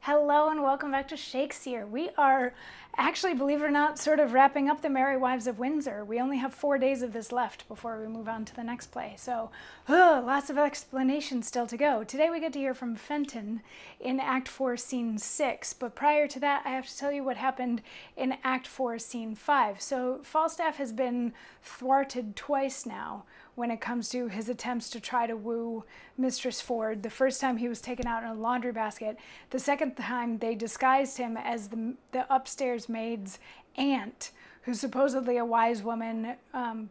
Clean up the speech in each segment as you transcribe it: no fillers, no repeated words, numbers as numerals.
Hello and welcome back to Shakesyear. We are actually, believe it or not, sort of wrapping up the Merry Wives of Windsor. We only have 4 days of this left before we move on to the next play. So, lots of explanations still to go. Today we get to hear from Fenton in Act 4, Scene 6. But prior to that, I have to tell you what happened in Act 4, Scene 5. So Falstaff has been thwarted twice now when it comes to his attempts to try to woo Mistress Ford. The first time he was taken out in a laundry basket. The second time they disguised him as the upstairs maid's aunt, who's supposedly a wise woman,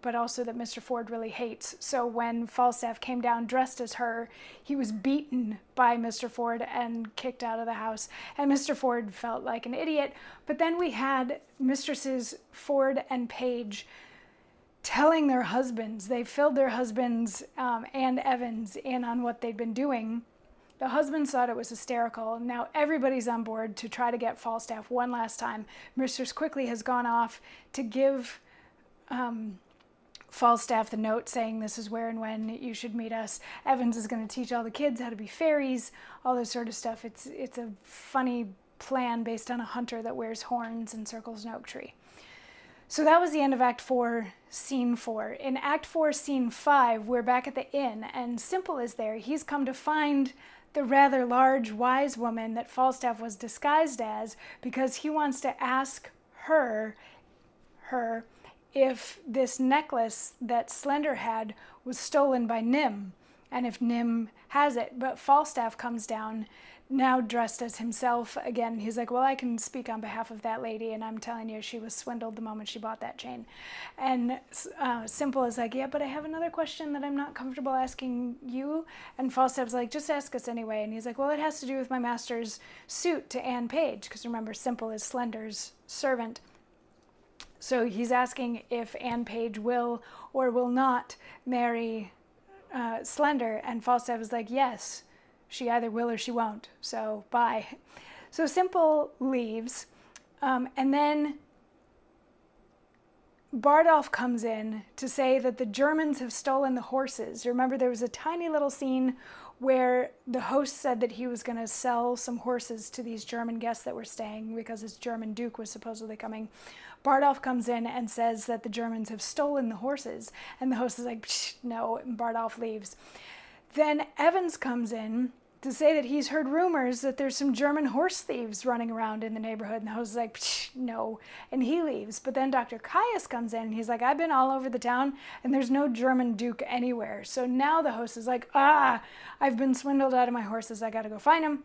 but also that Mr. Ford really hates. So when Falstaff came down dressed as her, he was beaten by Mr. Ford and kicked out of the house. And Mr. Ford felt like an idiot. But then we had Mistresses Ford and Page telling their husbands, they filled their husbands and Evans in on what they'd been doing. The husbands thought it was hysterical. Now everybody's on board to try to get Falstaff one last time. Mistress Quickly has gone off to give Falstaff the note saying this is where and when you should meet us. Evans is going to teach all the kids how to be fairies, all this sort of stuff. It's a funny plan based on a hunter that wears horns and circles an oak tree. So that was the end of Act 4, Scene 4. In Act 4, Scene 5, we're back at the inn, and Simple is there. He's come to find the rather large, wise woman that Falstaff was disguised as because he wants to ask her if this necklace that Slender had was stolen by Nym, and if Nym has it. But Falstaff comes down, now dressed as himself again. He's like, well, I can speak on behalf of that lady, and I'm telling you, she was swindled the moment she bought that chain. And Simple is like, yeah, but I have another question that I'm not comfortable asking you. And Falstaff's like, just ask us anyway. And he's like, well, it has to do with my master's suit to Anne Page, because remember, Simple is Slender's servant. So he's asking if Anne Page will or will not marry Slender, and Falstaff is like, yes, she either will or she won't, so bye. So Simple leaves, and then Bardolph comes in to say that the Germans have stolen the horses. Remember, there was a tiny little scene where the host said that he was going to sell some horses to these German guests that were staying because his German duke was supposedly coming. Bardolph comes in and says that the Germans have stolen the horses, and the host is like, no, and Bardolph leaves. Then Evans comes in to say that he's heard rumors that there's some German horse thieves running around in the neighborhood, and the host is like, no, and he leaves. But then Dr. Caius comes in, and he's like, I've been all over the town, and there's no German duke anywhere. So now the host is like, I've been swindled out of my horses, I gotta go find him.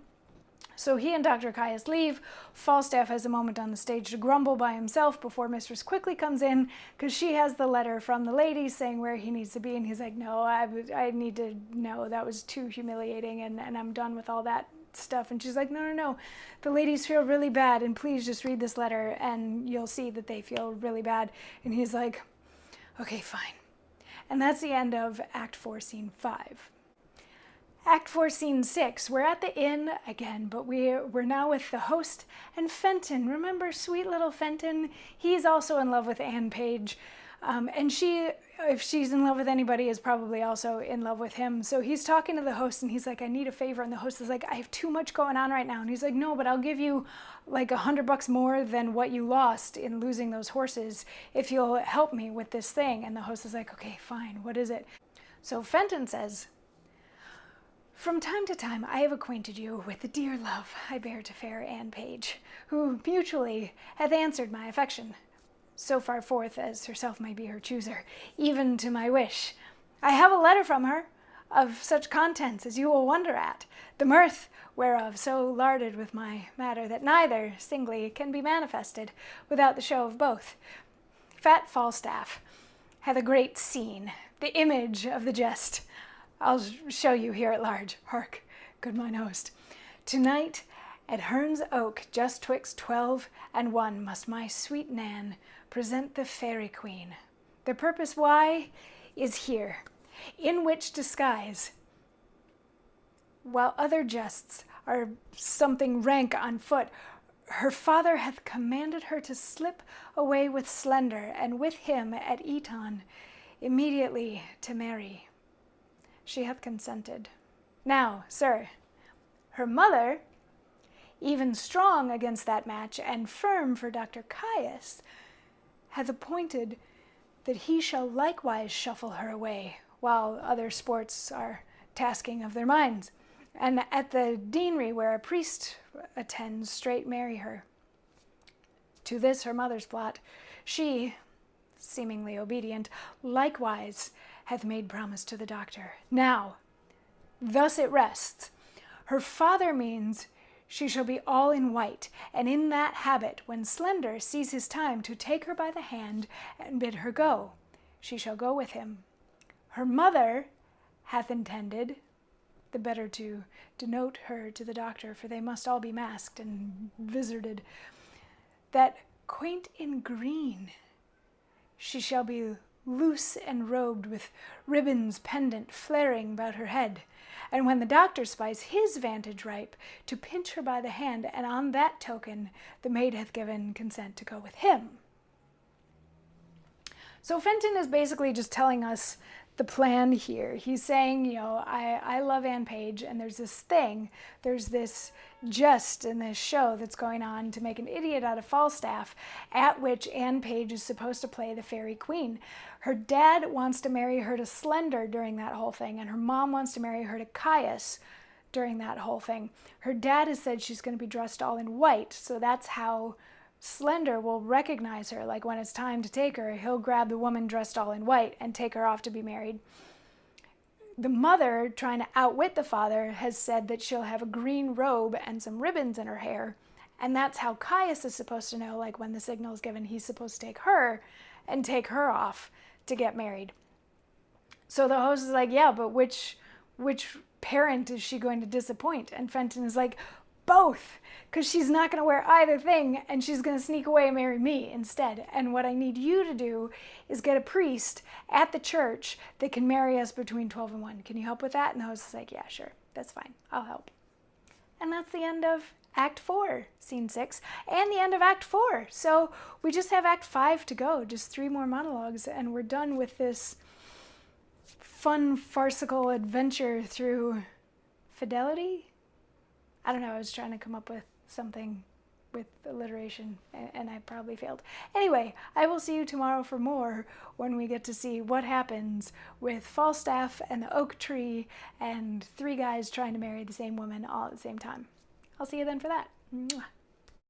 So he and Dr. Caius leave. Falstaff has a moment on the stage to grumble by himself before Mistress Quickly comes in, because she has the letter from the ladies saying where he needs to be, and he's like, no, I need to know, that was too humiliating, and I'm done with all that stuff. And she's like, no, the ladies feel really bad, and please just read this letter and you'll see that they feel really bad. And he's like, okay, fine. And that's the end of Act 4, Scene 5. Act 4, Scene 6, we're at the inn again, but we're now with the host and Fenton. Remember sweet little Fenton? He's also in love with Anne Page, and she, if she's in love with anybody, is probably also in love with him. So he's talking to the host, and he's like, I need a favor, and the host is like, I have too much going on right now. And he's like, no, but I'll give you like $100 more than what you lost in losing those horses if you'll help me with this thing. And the host is like, okay, fine, what is it? So Fenton says, from time to time I have acquainted you with the dear love I bear to fair Anne Page, who mutually hath answered my affection, so far forth as herself may be her chooser, even to my wish. I have a letter from her, of such contents as you will wonder at, the mirth whereof so larded with my matter that neither singly can be manifested without the show of both. Fat Falstaff hath a great scene, the image of the jest. I'll show you here at large. Hark, good mine host. Tonight at Herne's Oak, just twixt 12 and 1, must my sweet Nan present the fairy queen. The purpose why is here, in which disguise, while other jests are something rank on foot, her father hath commanded her to slip away with Slender, and with him at Eton immediately to marry. She hath consented. Now, sir, her mother even strong against that match and firm for Dr. Caius, hath appointed that he shall likewise shuffle her away, while other sports are tasking of their minds, and at the deanery where a priest attends straight marry her. To this her mother's plot, she, seemingly obedient, likewise hath made promise to the doctor. Now, thus it rests. Her father means she shall be all in white, and in that habit, when Slender sees his time to take her by the hand and bid her go, she shall go with him. Her mother hath intended, the better to denote her to the doctor, for they must all be masked and vizarded, that quaint in green she shall be loose and robed with ribbons pendant flaring about her head, and when the doctor spies his vantage ripe, to pinch her by the hand, and on that token the maid hath given consent to go with him. So Fenton is basically just telling us the plan here. He's saying, I love Anne Page, and there's this jest in this show that's going on to make an idiot out of Falstaff, at which Anne Page is supposed to play the fairy queen. Her dad wants to marry her to Slender during that whole thing, and her mom wants to marry her to Caius during that whole thing. Her dad has said she's going to be dressed all in white, so that's how Slender will recognize her. Like when it's time to take her, he'll grab the woman dressed all in white and take her off to be married. The mother, trying to outwit the father, has said that she'll have a green robe and some ribbons in her hair, and that's how Caius is supposed to know, like when the signal is given, he's supposed to take her and take her off to get married. So the host is like, yeah, but which parent is she going to disappoint? And Fenton is like, both, because she's not going to wear either thing, and she's going to sneak away and marry me instead. And what I need you to do is get a priest at the church that can marry us between 12 and 1. Can you help with that? And the host is like, yeah, sure, that's fine, I'll help. And that's the end of Act 4, Scene 6, and the end of Act 4. So we just have Act 5 to go, just 3 more monologues, and we're done with this fun, farcical adventure through fidelity. I don't know, I was trying to come up with something with alliteration, and I probably failed. Anyway, I will see you tomorrow for more, when we get to see what happens with Falstaff and the oak tree and 3 guys trying to marry the same woman all at the same time. I'll see you then for that. Mwah.